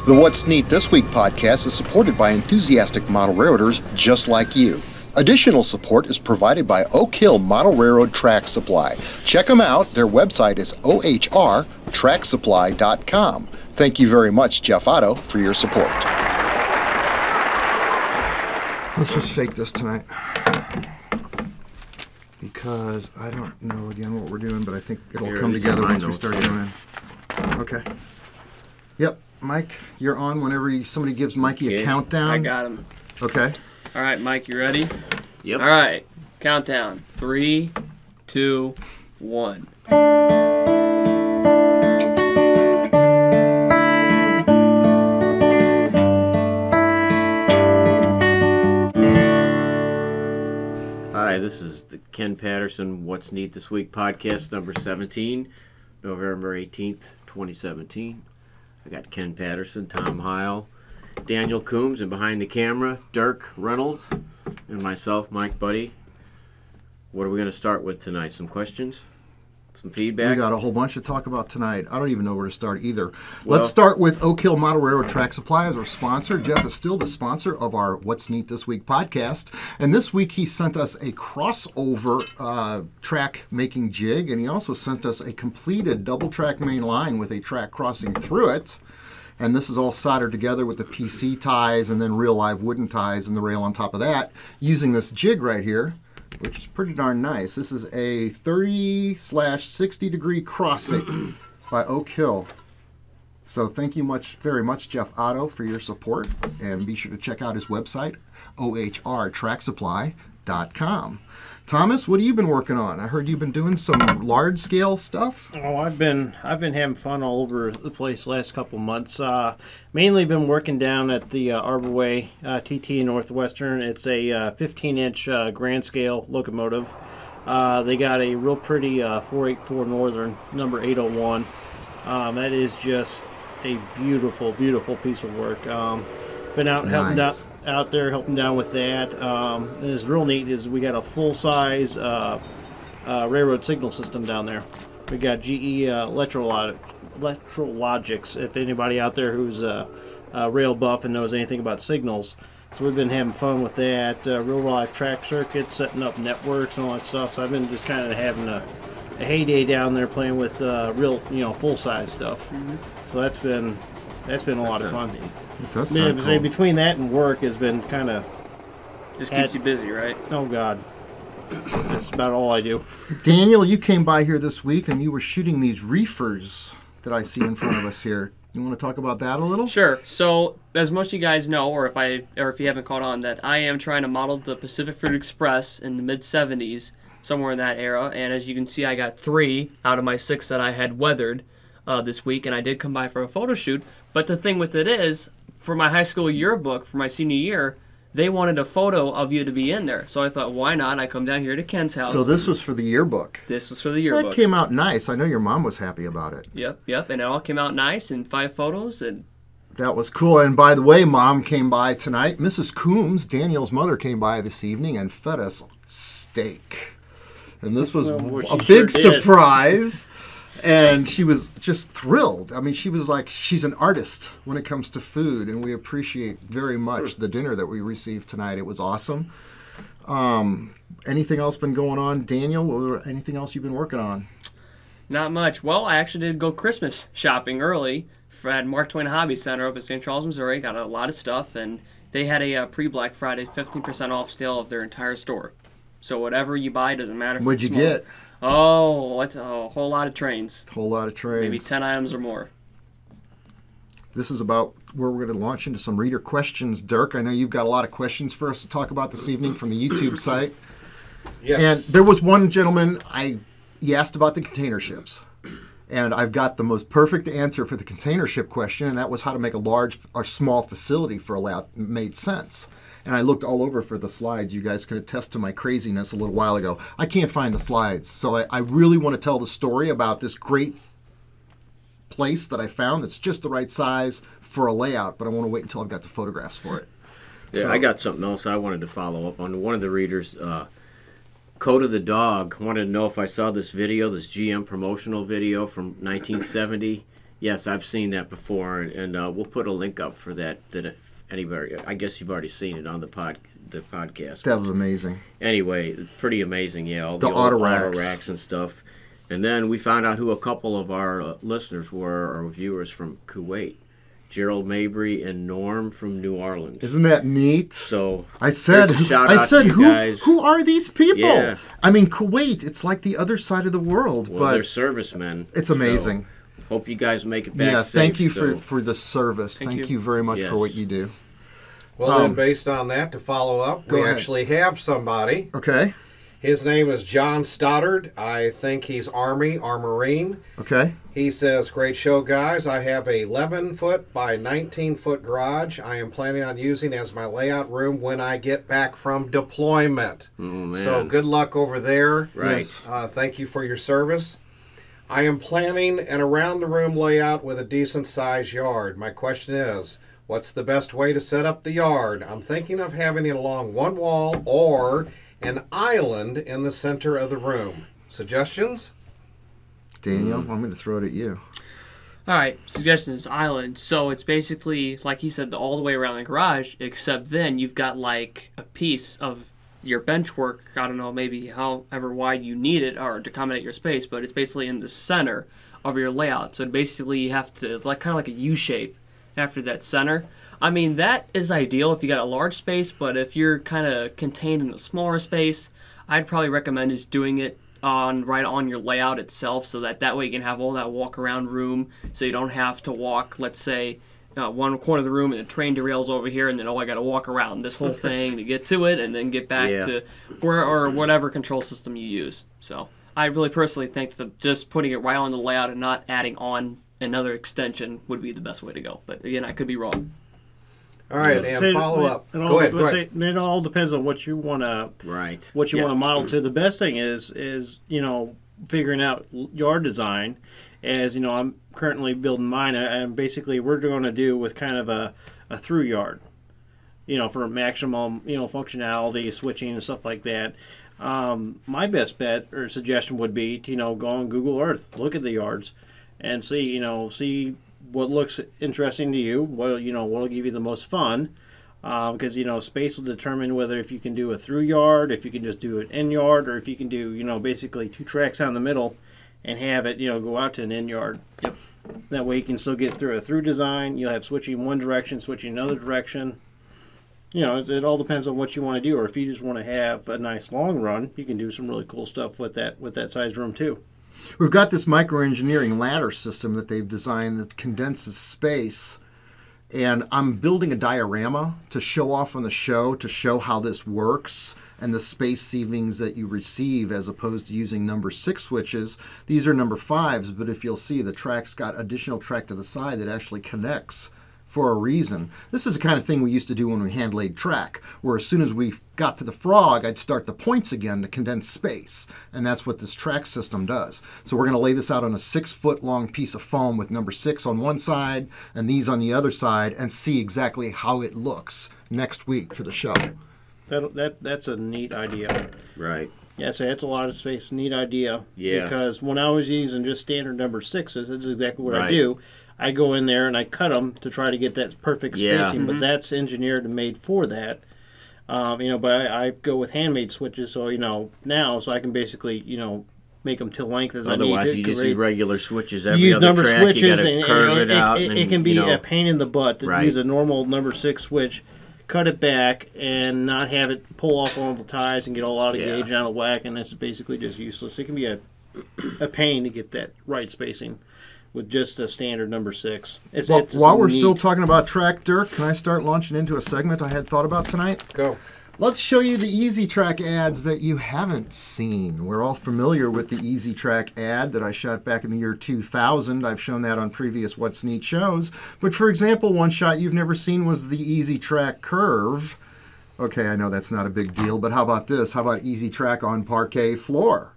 The What's Neat This Week podcast is supported by enthusiastic model railroaders just like you. Additional support is provided by Oak Hill Model Railroad Track Supply. Check them out. Their website is ohrtracksupply.com. Thank you very much, Jeff Otto, for your support. Let's just fake this tonight, because I don't know again what we're doing, but I think it'll come together once we start doing it. Okay. Yep. Mike, you're on whenever somebody gives Mikey a countdown. I got him. Okay. All right, Mike, you ready? Yep. All right. Countdown. 3, 2, 1. Hi, this is the Ken Patterson What's Neat This Week podcast number 17, November 18th, 2017. I got Ken Patterson, Tom Heil, Daniel Coombs, and behind the camera, Dirk Reynolds, and myself, Mike Buddy. What are we going to start with tonight? Some questions? Some feedback? We got a whole bunch to talk about tonight. I don't even know where to start either. Let's start with Oak Hill Model Railroad Track Supply as our sponsor. Jeff is still the sponsor of our What's Neat This Week podcast. And this week he sent us a crossover track making jig, and he also sent us a completed double track main line with a track crossing through it. And this is all soldered together with the PC ties and then real live wooden ties and the rail on top of that using this jig right here, which is pretty darn nice. This is a 30/60 degree crossing by Oak Hill. So thank you very much, Jeff Otto, for your support. And be sure to check out his website, ohrtracksupply.com. Thomas, what have you been working on? I heard you've been doing some large-scale stuff. Oh, I've been having fun all over the place last couple months. Mainly been working down at the Arbor Way TT Northwestern. It's a 15-inch grand scale locomotive. They got a real pretty 484 Northern number 801. That is just a beautiful, beautiful piece of work. Been out helping out there helping down with that. And it's real neat is we got a full-size railroad signal system down there. We got GE Electrologics, if anybody out there who's a rail buff and knows anything about signals. So we've been having fun with that, real live track circuits, setting up networks and all that stuff. So I've been just kind of having a heyday down there playing with real, full-size stuff. So that's been a lot of fun. It does sound cool. Between that and work has been kind of... Just keeps you busy, right? Oh, God. That's about all I do. Daniel, you came by here this week and you were shooting these reefers that I see in front of us here. You want to talk about that a little? Sure. So, as most of you guys know, or if you haven't caught on, that I am trying to model the Pacific Fruit Express in the mid-'70s, somewhere in that era. And as you can see, I got 3 out of my 6 that I had weathered this week, and I did come by for a photo shoot. But the thing with it is, for my high school yearbook for my senior year, they wanted a photo of you to be in there. So I thought, why not? I come down here to Ken's house. So this was for the yearbook. This was for the yearbook. That came out nice. I know your mom was happy about it. Yep. And it all came out nice in 5 photos. And that was cool. And by the way, Mom came by tonight. Mrs. Coombs, Daniel's mother, came by this evening and fed us steak. And this was a big surprise. And she was just thrilled. I mean, she was like, she's an artist when it comes to food, and we appreciate very much the dinner that we received tonight. It was awesome. Anything else been going on, Daniel? Or anything else you've been working on? Not much. Well, I actually did go Christmas shopping early at Mark Twain Hobby Center up in St. Charles, Missouri. Got a lot of stuff, and they had a pre-Black Friday 15% off sale of their entire store. So whatever you buy, doesn't matter if What'd it's you small. get? Oh, it's a whole lot of trains. Whole lot of trains. Maybe 10 items or more. This is about where we're going to launch into some reader questions. Dirk, I know you've got a lot of questions for us to talk about this evening from the YouTube site. Yes. And there was one gentleman, he asked about the container ships. And I've got the most perfect answer for the container ship question, and that was how to make a large or small facility for a layout made sense. And I looked all over for the slides. You guys can attest to my craziness a little while ago. I can't find the slides. So I really want to tell the story about this great place that I found that's just the right size for a layout, but I want to wait until I've got the photographs for it. Yeah, so, I got something else I wanted to follow up on. One of the readers, Coat of the Dog, wanted to know if I saw this video, this GM promotional video from 1970. Yes, I've seen that before, and we'll put a link up for that. That if anybody, I guess you've already seen it on the podcast. That was amazing. Anyway, pretty amazing. Yeah, all the old auto racks and stuff. And then we found out who a couple of our listeners were, or viewers from Kuwait. Gerald Mabry and Norm from New Orleans. Isn't that neat? So I said, who are these people? Yeah. I mean, Kuwait, it's like the other side of the world. Well, but they're servicemen. It's amazing. So hope you guys make it back safe. Thank you for the service. Thank you very much for what you do. Well, then, based on that, to follow up, we actually have somebody. Okay. His name is John Stoddard. I think he's Army or Marine. Okay. He says, great show, guys. I have a 11-foot by 19-foot garage I am planning on using as my layout room when I get back from deployment. Oh, man. So good luck over there. Right. Thank you for your service. I am planning an around-the-room layout with a decent-sized yard. My question is, what's the best way to set up the yard? I'm thinking of having it along one wall or an island in the center of the room. Suggestions? Daniel, I'm going to throw it at you. All right, suggestions, island. So it's basically, like he said, all the way around the garage, except then you've got like a piece of your bench work, I don't know, maybe however wide you need it or to accommodate your space, but it's basically in the center of your layout. So basically you have to, it's like kind of like a U shape after that center. I mean, that is ideal if you got a large space, but if you're kind of contained in a smaller space, I'd probably recommend just doing it right on your layout itself, so that way you can have all that walk around room, so you don't have to walk, let's say, one corner of the room and the train derails over here, and then I got to walk around this whole thing to get to it, and then get back to whatever control system you use. So I really personally think that just putting it right on the layout and not adding on another extension would be the best way to go. But again, I could be wrong. All right, and follow up. Go ahead. It all depends on what you want to want to model to. The best thing is figuring out yard design. As you know, I'm currently building mine, and basically we're going to do with kind of a through yard, for maximum functionality, switching and stuff like that. My best bet or suggestion would be to go on Google Earth, look at the yards, and see what looks interesting to you, what'll give you the most fun, because space will determine whether if you can do a through yard, if you can just do an in yard, or if you can do basically 2 tracks down the middle and have it go out to an in yard. Yep. That way you can still get through a through design. You'll have switching one direction, switching another direction. It all depends on what you want to do, or if you just want to have a nice long run, you can do some really cool stuff with that size room too. We've got this microengineering ladder system that they've designed that condenses space, and I'm building a diorama to show off on the show to show how this works and the space savings that you receive as opposed to using number 6 switches. These are number 5s, but if you'll see, the track's got additional track to the side that actually connects for a reason. This is the kind of thing we used to do when we hand laid track, where as soon as we got to the frog, I'd start the points again to condense space. And that's what this track system does. So we're going to lay this out on a 6-foot long piece of foam with number 6 on one side and these on the other side, and see exactly how it looks next week for the show. That's a neat idea. Right. Yeah, so that's a lot of space. Neat idea. Yeah. Because when I was using just standard number 6s, that's exactly what I do. I go in there and I cut them to try to get that perfect spacing, but that's engineered and made for that. But I go with handmade switches, so now, so I can basically make them to length as I need to. Otherwise, you just use regular switches you every use other number track. Switches, you got to curve it out. It can be a pain in the butt to use a normal number 6 switch, cut it back, and not have it pull off all the ties and get a lot of gauge and out of whack, and it's basically just useless. It can be a pain to get that right spacing with just a standard number 6. While we're still talking about track, Dirk, can I start launching into a segment I had thought about tonight? Go. Let's show you the Easy Track ads that you haven't seen. We're all familiar with the Easy Track ad that I shot back in the year 2000. I've shown that on previous What's Neat shows. But for example, one shot you've never seen was the Easy Track Curve. Okay, I know that's not a big deal, but how about this? How about Easy Track on parquet floor?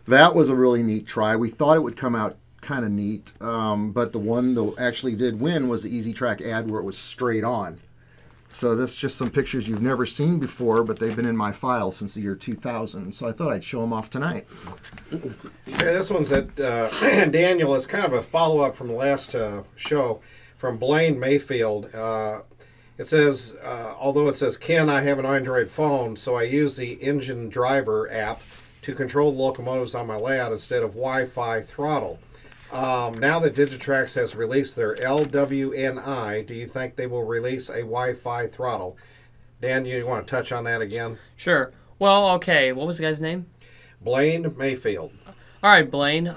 That was a really neat try. We thought it would come out kind of neat, but the one that actually did win was the Easy Track ad where it was straight on. So this is just some pictures you've never seen before, but they've been in my file since the year 2000. So I thought I'd show them off tonight. Okay, this one's at Daniel. It's kind of a follow-up from the last show from Blaine Mayfield. It says, although it says, Ken, I have an Android phone, so I use the engine driver app to control the locomotives on my layout instead of Wi Fi Throttle. Now that Digitrax has released their LWNI, do you think they will release a Wi Fi Throttle? Dan, you want to touch on that again? Sure. Well, okay. What was the guy's name? Blaine Mayfield. All right, Blaine.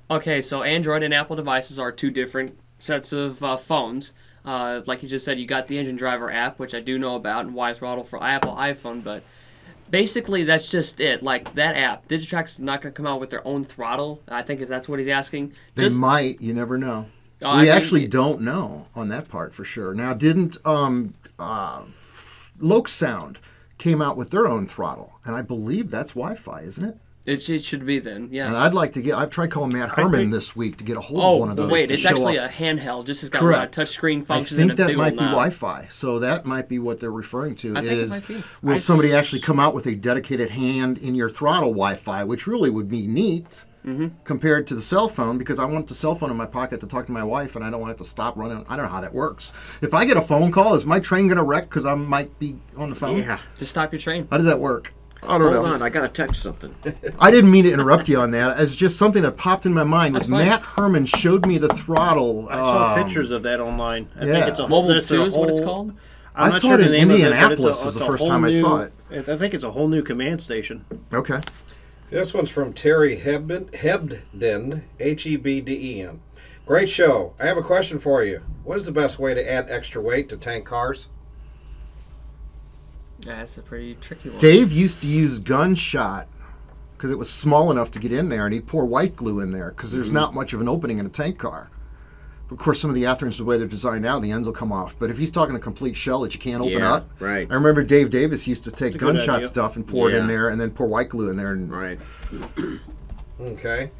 Okay, so Android and Apple devices are two different sets of phones. Like you just said, you got the engine driver app, which I do know about, and Wi Throttle for Apple iPhone, but basically that's just it. Like that app, Digitrax is not going to come out with their own throttle. I think that's what he's asking. They might. You never know. We actually don't know on that part for sure. Now, didn't Loke Sound came out with their own throttle, and I believe that's Wi-Fi, isn't it? It should be then, yeah. And I'd like to get. I've tried calling Matt Herman this week to get a hold of one of those. Wait, to it's show actually off. a handheld. Just has got Correct. touchscreen functions. I think that might be Wi-Fi. So that might be what they're referring to. I think it might be. Will somebody actually come out with a dedicated hand in your throttle Wi-Fi, which really would be neat compared to the cell phone, because I want the cell phone in my pocket to talk to my wife, and I don't want it to stop running. I don't know how that works. If I get a phone call, is my train going to wreck because I might be on the phone? Yeah. Just stop your train. How does that work? I don't know. Hold on, I got to text something. I didn't mean to interrupt you on that. It's just something that popped in my mind. Was Matt Herman showed me the throttle. I saw pictures of that online. I think it's a Mobile 2 is what it's called? I saw it in Indianapolis was the first time I saw it. I think it's a whole new command station. Okay. This one's from Terry Hebden, Hebden. Great show. I have a question for you. What is the best way to add extra weight to tank cars? Yeah, that's a pretty tricky one. Dave used to use gunshot because it was small enough to get in there, and he'd pour white glue in there because there's not much of an opening in a tank car. Of course, some of the Atherns, the way they're designed now, the ends will come off. But if he's talking a complete shell that you can't open up, right. I remember Dave Davis used to take gunshot stuff and pour it in Yeah. there, and then pour white glue in there. And Right. Okay.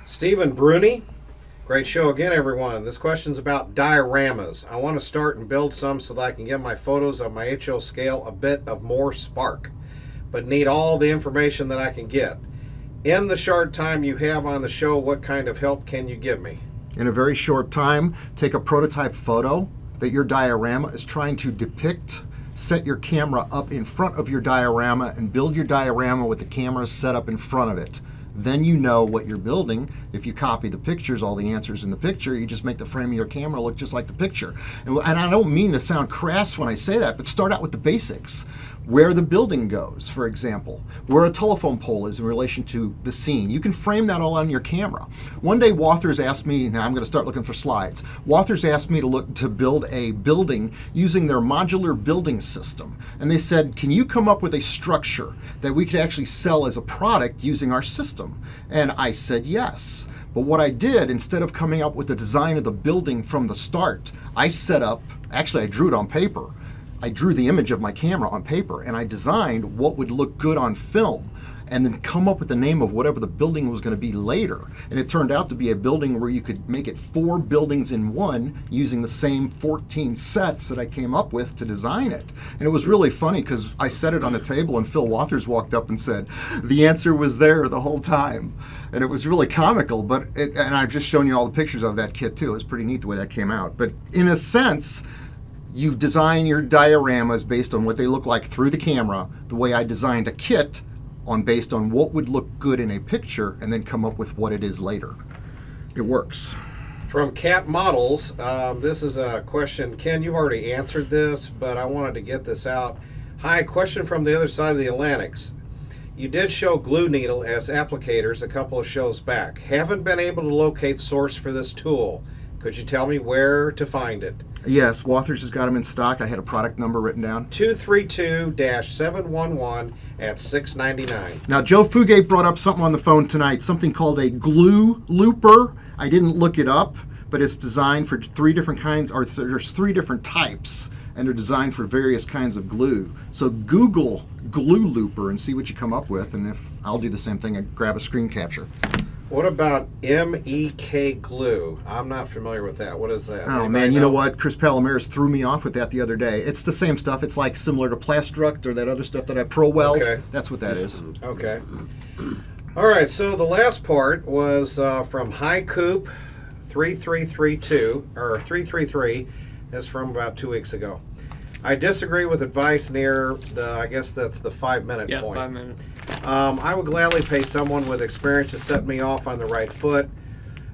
Stephen Bruni. Great show again, everyone. This question's about dioramas. I want to start and build some so that I can give my photos of my HO scale a bit of more spark, but need all the information that I can get. In the short time you have on the show, what kind of help can you give me? in a very short time, take a prototype photo that your diorama is trying to depict. Set your camera up in front of your diorama and build your diorama with the camera set up in front of it. Then you know what you're building. If you copy the pictures, all the answers in the picture, you just make the frame of your camera look just like the picture. And I don't mean to sound crass when I say that, but start out with the basics. Where the building goes, for example, where a telephone pole is in relation to the scene. You can frame that all on your camera. One day Walthers asked me, now I'm going to start looking for slides. Walthers asked me to build a building using their modular building system. And they said, can you come up with a structure that we could actually sell as a product using our system? And I said yes. But what I did, instead of coming up with the design of the building from the start, I set up, actually I drew it on paper. I drew the image of my camera on paper and I designed what would look good on film and then come up with the name of whatever the building was going to be later. And it turned out to be a building where you could make it 4 buildings in one using the same 14 sets that I came up with to design it. And it was really funny because I set it on a table and Phil Walthers walked up and said, the answer was there the whole time. And it was really comical, but and I've just shown you all the pictures of that kit too. It was pretty neat the way that came out. But in a sense, you design your dioramas based on what they look like through the camera, the way I designed a kit based on what would look good in a picture, and then come up with what it is later. It works. From Cat Models, this is a question. Ken, you've already answered this, but I wanted to get this out. Hi, question from the other side of the Atlantics. You did show glue needle as applicators a couple of shows back. Haven't been able to locate source for this tool. Could you tell me where to find it? Yes, Walthers has got them in stock. I had a product number written down. 232-711 at $6.99. Now, Joe Fugate brought up something on the phone tonight, something called a glue looper. I didn't look it up, but it's designed for 3 different kinds, or there's 3 different types, and they're designed for various kinds of glue. So Google glue looper and see what you come up with, and if I'll do the same thing and grab a screen capture. What about MEK glue? I'm not familiar with that. What is that? Oh, man, you know what? Chris Palomares threw me off with that the other day. It's the same stuff. It's like similar to Plastruct or that other stuff that I Pro Weld. Okay. That's what that is. Okay. All right, so the last part was from High Coop 3332, or 333. It's from about 2 weeks ago. I disagree with advice near the, I guess that's the 5-minute point. Yeah, 5 minutes. I would gladly pay someone with experience to set me off on the right foot.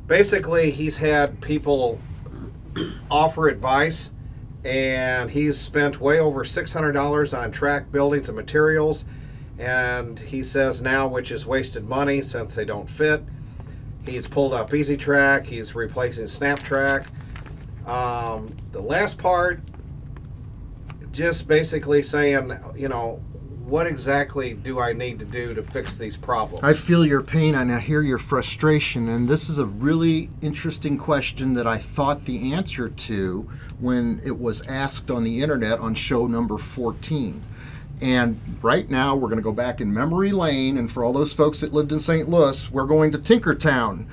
Basically, he's had people offer advice, and he's spent way over $600 on track buildings and materials, and he says now, which is wasted money since they don't fit. He's pulled up Easy Track. He's replacing Snap Track. The last part, just basically saying, you know, what exactly do I need to do to fix these problems? I feel your pain and I hear your frustration, and this is a really interesting question that I thought the answer to when it was asked on the internet on show number 14. And right now we're going to go back in memory lane, and for all those folks that lived in St. Louis, we're going to Tinkertown.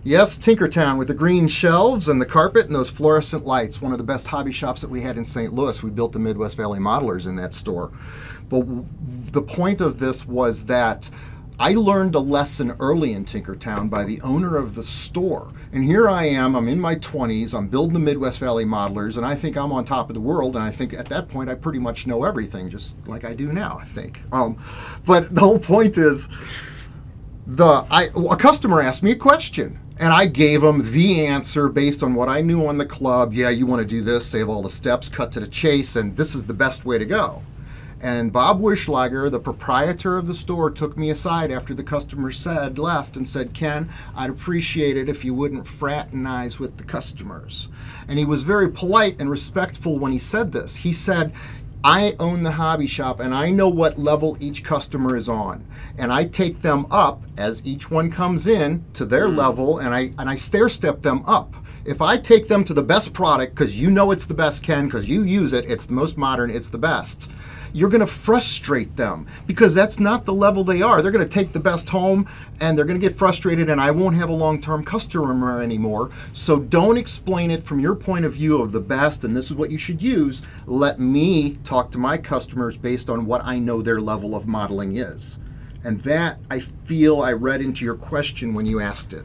Yes, Tinkertown with the green shelves and the carpet and those fluorescent lights. One of the best hobby shops that we had in St. Louis. We built the Midwest Valley Modelers in that store. But the point of this was that I learned a lesson early in Tinkertown by the owner of the store. And here I am, I'm in my 20s, I'm building the Midwest Valley Modelers, and I think I'm on top of the world, and I think at that point I pretty much know everything, just like I do now, I think. But the whole point is, a customer asked me a question, and I gave them the answer based on what I knew on the club. Yeah, you want to do this, save all the steps, cut to the chase, and this is the best way to go. And Bob Wischlager, the proprietor of the store, took me aside after the customer left and said, Ken, I'd appreciate it if you wouldn't fraternize with the customers. And he was very polite and respectful when he said this. He said, I own the hobby shop and I know what level each customer is on. And I take them up as each one comes in to their level, and I stair step them up. If I take them to the best product, because you know it's the best, Ken, because you use it, it's the most modern, it's the best, you're going to frustrate them because that's not the level they are. They're going to take the best home and they're going to get frustrated, and I won't have a long-term customer anymore. So don't explain it from your point of view of the best and this is what you should use. Let me talk to my customers based on what I know their level of modeling is. And that, I feel, I read into your question when you asked it.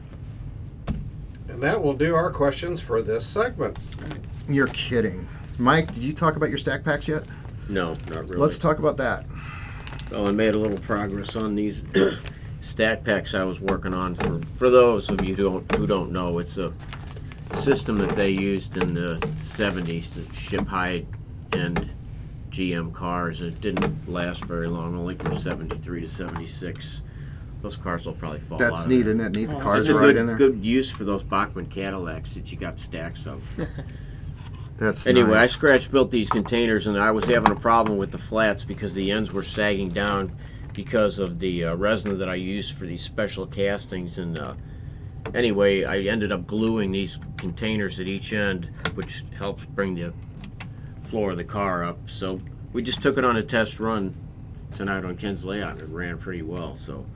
And that will do our questions for this segment. You're kidding. Mike, did you talk about your stack packs yet? No, not really. Let's talk about that. Well, I made a little progress on these stack packs I was working on. For those of you who don't know, it's a system that they used in the 70s to ship high-end GM cars. It didn't last very long, only from 73 to 76. Those cars will probably fall out. That's neat, isn't it? Neat. The cars It's are right in there. good use for those Bachmann Cadillacs that you got stacks of. That's Anyway, nice. I scratch built these containers, and I was having a problem with the flats because the ends were sagging down because of the resin that I used for these special castings. And anyway, I ended up gluing these containers at each end, which helps bring the floor of the car up. So we just took it on a test run tonight on Ken's layout, and it ran pretty well. So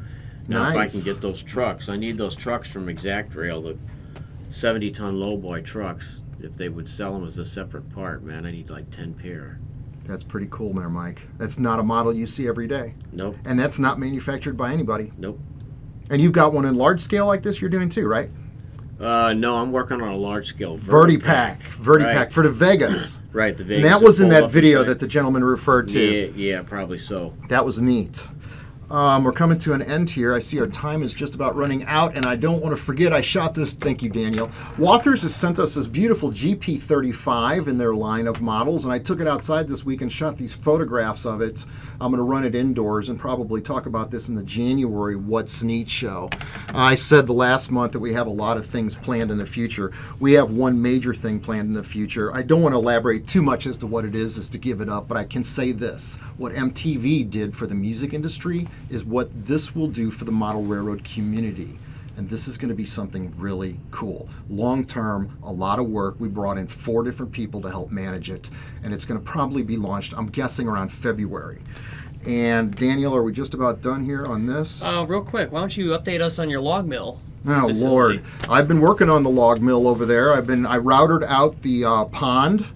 now if I can get those trucks, I need those trucks from Exact Rail, the 70-ton lowboy trucks. If they would sell them as a separate part, man, I need like 10 pair. That's pretty cool there, Mike. That's not a model you see every day. Nope. And that's not manufactured by anybody. Nope. And you've got one in large scale like this you're doing too, right? No, I'm working on a large scale Verdi pack. Verdi pack for the Vegas. Right, the Vegas. And that was in that video that the gentleman referred to. Yeah, probably so. That was neat. We're coming to an end here. I see our time is just about running out, and I don't want to forget I shot this. Thank you, Daniel. Walthers has sent us this beautiful GP35 in their line of models, and I took it outside this week and shot these photographs of it. I'm going to run it indoors and probably talk about this in the January What's Neat show. I said the last month that we have a lot of things planned in the future. We have one major thing planned in the future. I don't want to elaborate too much as to what it is to give it up, but I can say this. What MTV did for the music industry is what this will do for the model railroad community. And this is going to be something really cool. Long term, a lot of work. We brought in 4 different people to help manage it. And it's going to probably be launched, I'm guessing, around February. And Daniel, are we just about done here on this? Real quick, why don't you update us on your log mill? Oh, facility. Lord. I've been working on the log mill over there. I routed out the pond.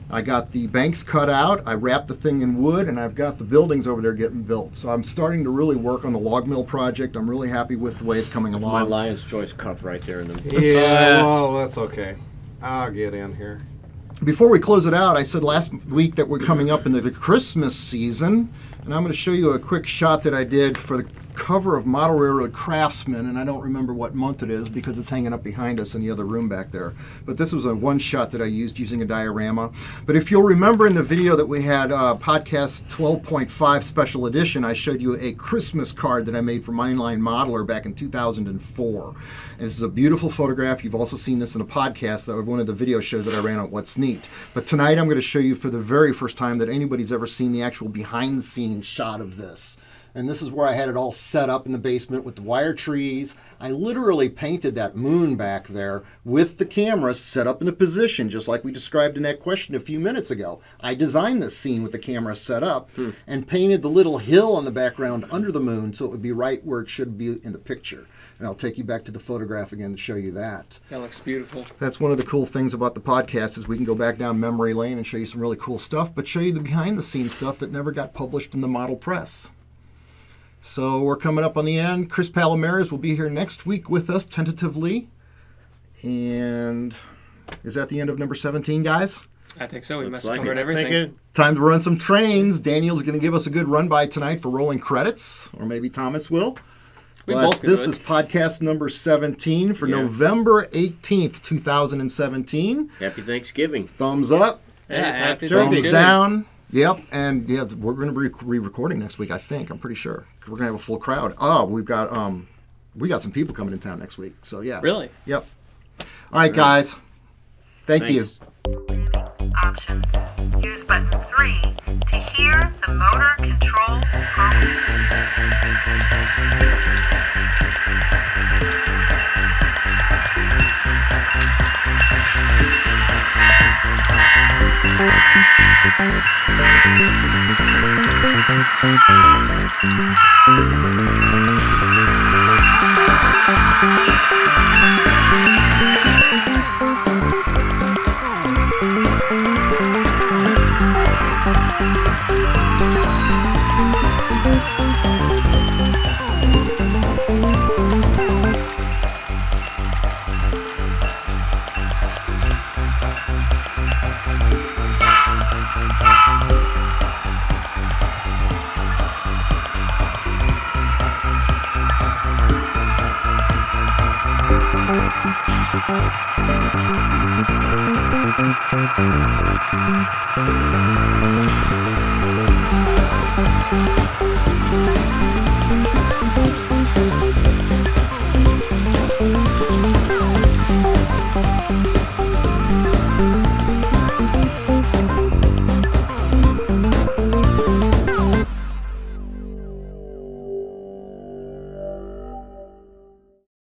I got the banks cut out. I wrapped the thing in wood, and I've got the buildings over there getting built. So I'm starting to really work on the log mill project. I'm really happy with the way it's coming along. My Lion's Choice cup right there in the Yeah, well, that's okay. I'll get in here. Before we close it out, I said last week that we're coming up into the Christmas season, and I'm going to show you a quick shot that I did for the cover of Model Railroad Craftsman, and I don't remember what month it is because it's hanging up behind us in the other room back there. But this was a one shot that I used using a diorama. But if you'll remember in the video that we had, podcast 12.5 special edition, I showed you a Christmas card that I made for Mainline Modeler back in 2004. And this is a beautiful photograph. You've also seen this in a podcast, that was one of the video shows that I ran on What's Neat. But tonight I'm going to show you for the very first time that anybody's ever seen the actual behind-the-scenes shot of this. And this is where I had it all set up in the basement with the wire trees. I literally painted that moon back there with the camera set up in a position, just like we described in that question a few minutes ago. I designed this scene with the camera set up and painted the little hill on the background under the moon so it would be right where it should be in the picture. And I'll take you back to the photograph again to show you that. That looks beautiful. That's one of the cool things about the podcast is we can go back down memory lane and show you some really cool stuff, but show you the behind-the-scenes stuff that never got published in the model press. So we're coming up on the end. Chris Palomares will be here next week with us, tentatively. And is that the end of number 17, guys? I think so. We must like have covered it. everything. Time to run some trains. Daniel's going to give us a good run by tonight for rolling credits, or maybe Thomas will. We But both can this do is it. podcast number 17 for November 18th, 2017. Happy Thanksgiving. Thumbs up, Yeah, happy thumbs Thanksgiving. down. Yep, and yeah, we're going to be re-recording next week. I think I'm pretty sure we're going to have a full crowd. Oh, we got some people coming in town next week. So yeah, Really? Yep. All right, guys. Thank you. Thanks. Options. Use button 3 to hear the motor control program.